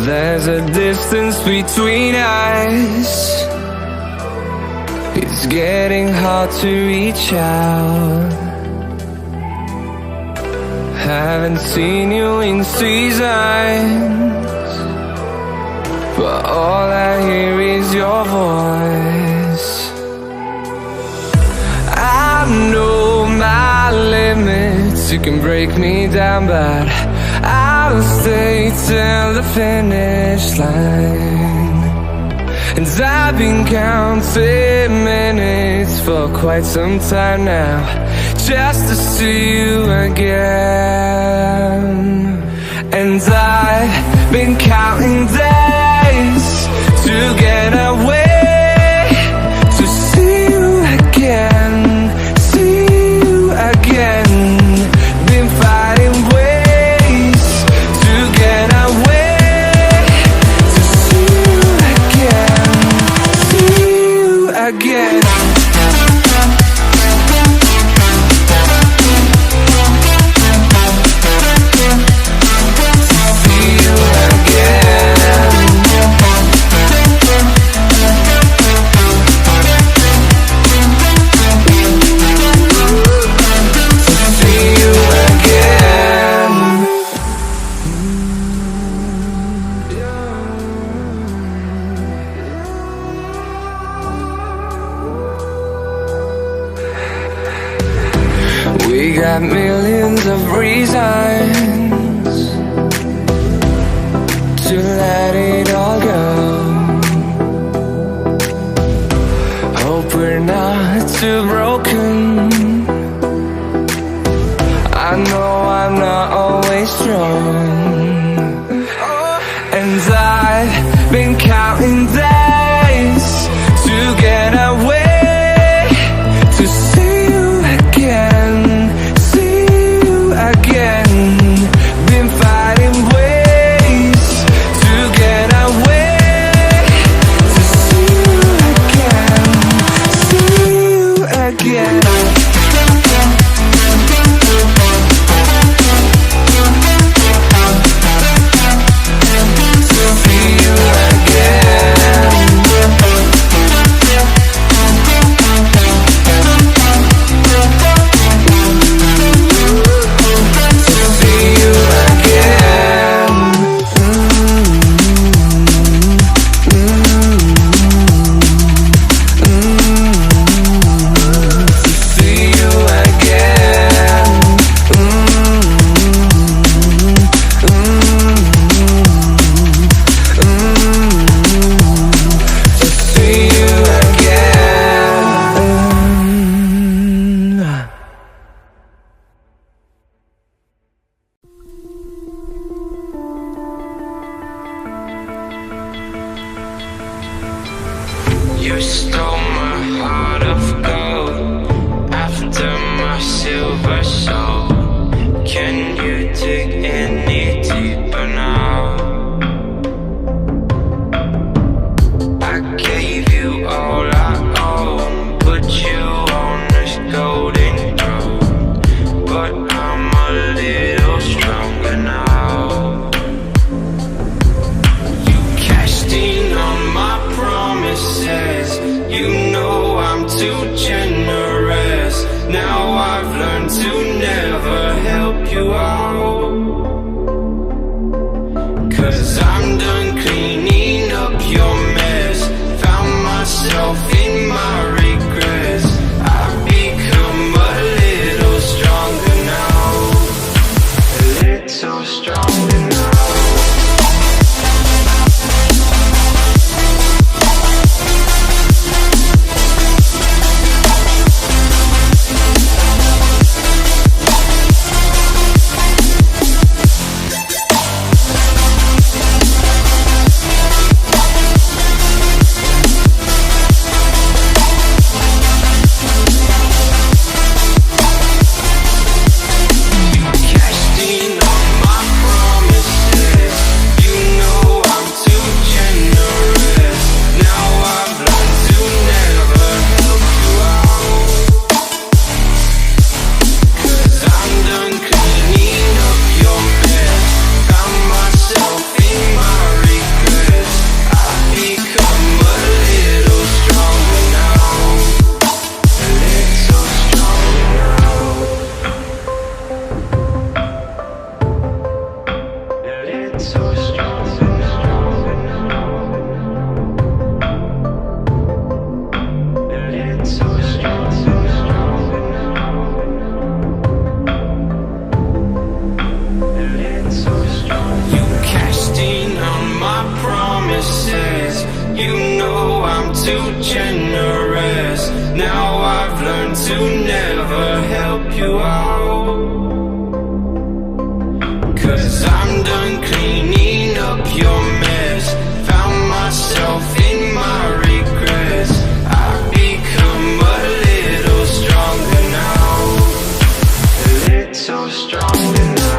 There's a distance between us. It's getting hard to reach out. Haven't seen you in seasons, but all I hear is your voice. I know my limits, you can break me down, but I'll stay till the finish line. And I've been counting minutes for quite some time now, just to see you again. And I've been counting days to get away, to see you again, see you again. Been fighting ways to get away, to see you again, see you again. We got millions of reasons to let it all go. Hope we're not too broken. I know I'm not always strong, and I've been counting days to get away, to see you again, see you again. Been fighting ways to get away, to see you again, see you again. You stole my heart of gold after my silver soul. Can you dig any deeper now? I gave you all I own, put you on this golden throne, but I'm a little stronger now. You cashed in on my promises. You know I'm too generous. Now I've learned to never help you out, 'cause I'm done cleaning up your mess. Found myself in my regrets. I've become a little stronger now, a little stronger now. too generous. Now I've learned to never help you out, 'cause I'm done cleaning up your mess. Found myself in my regrets. I've become a little stronger now, a little stronger now.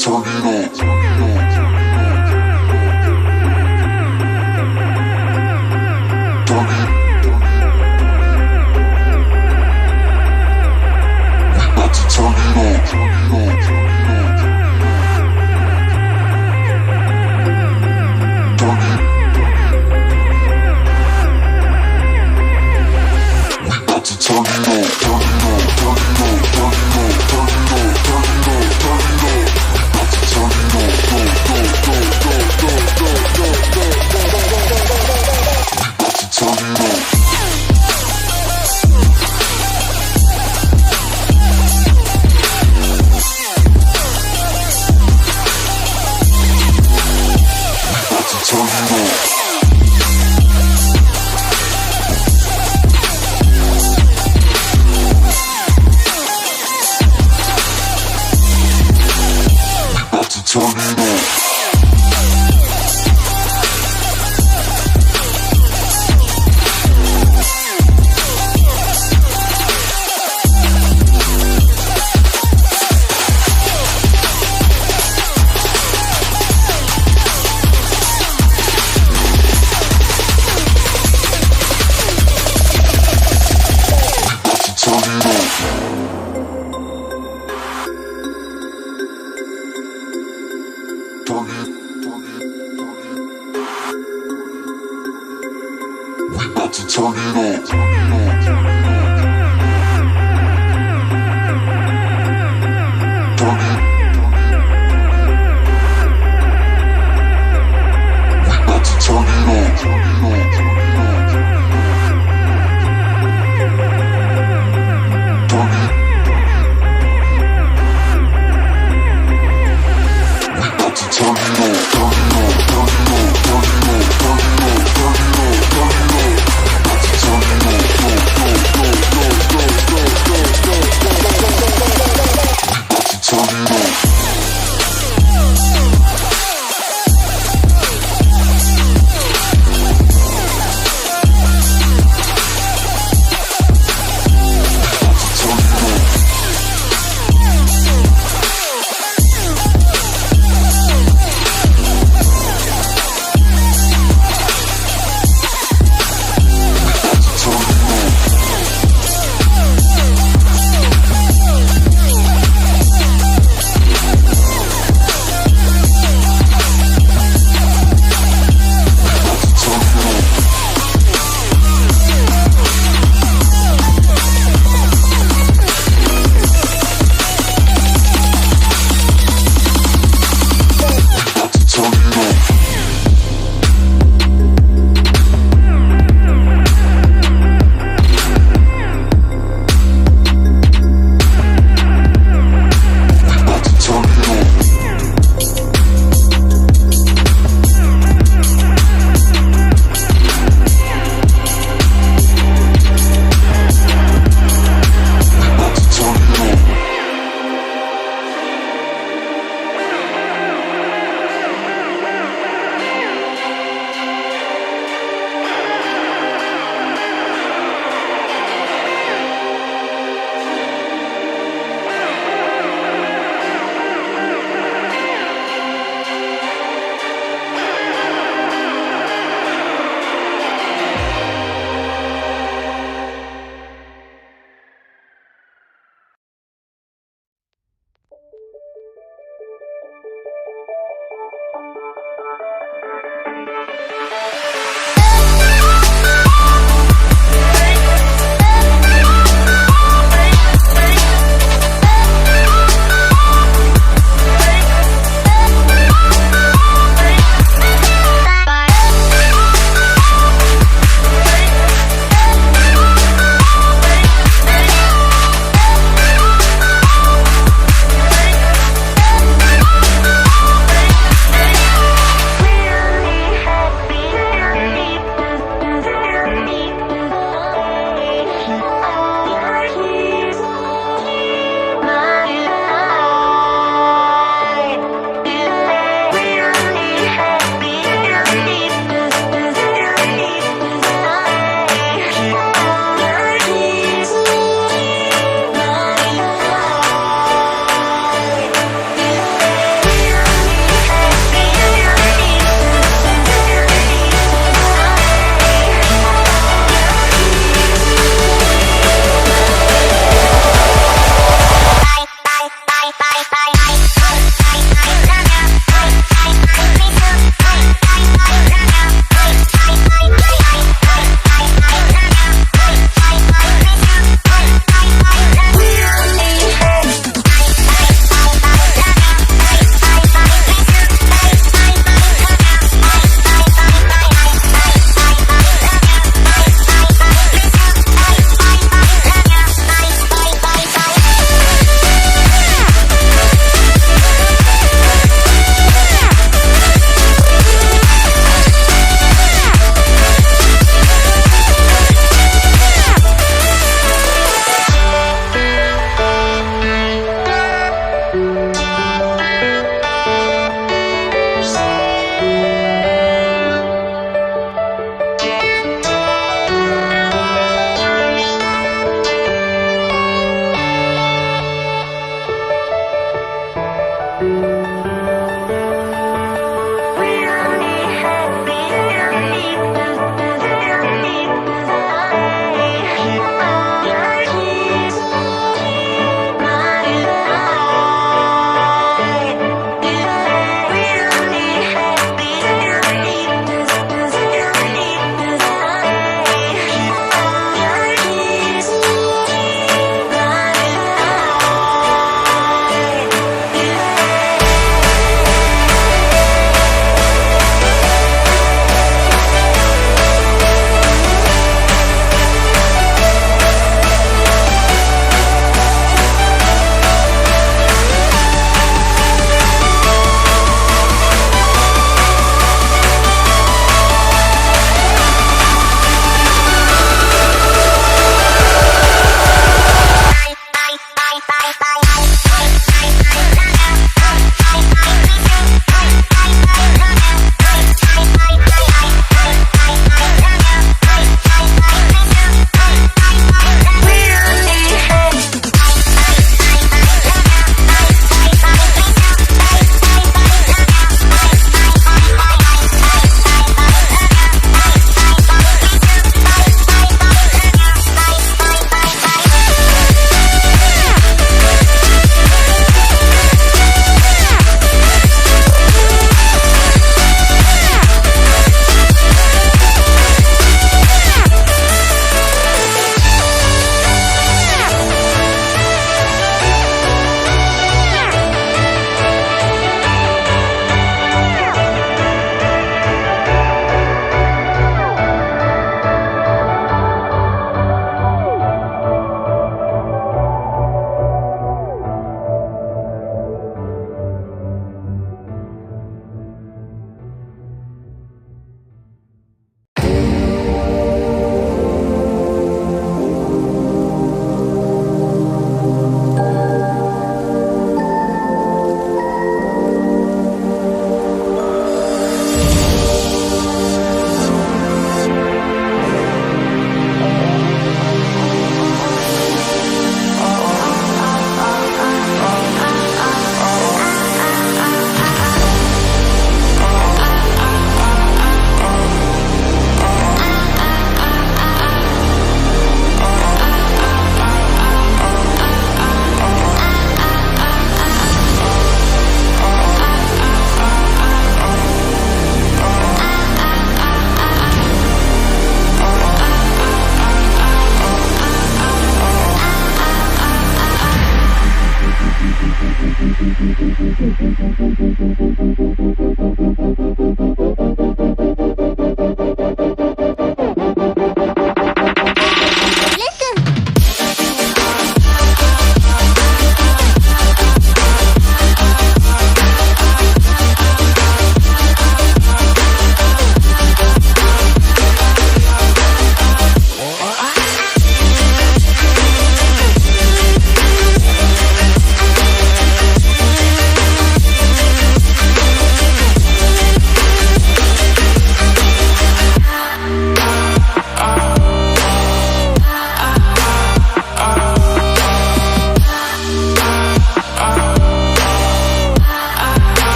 Turn it on.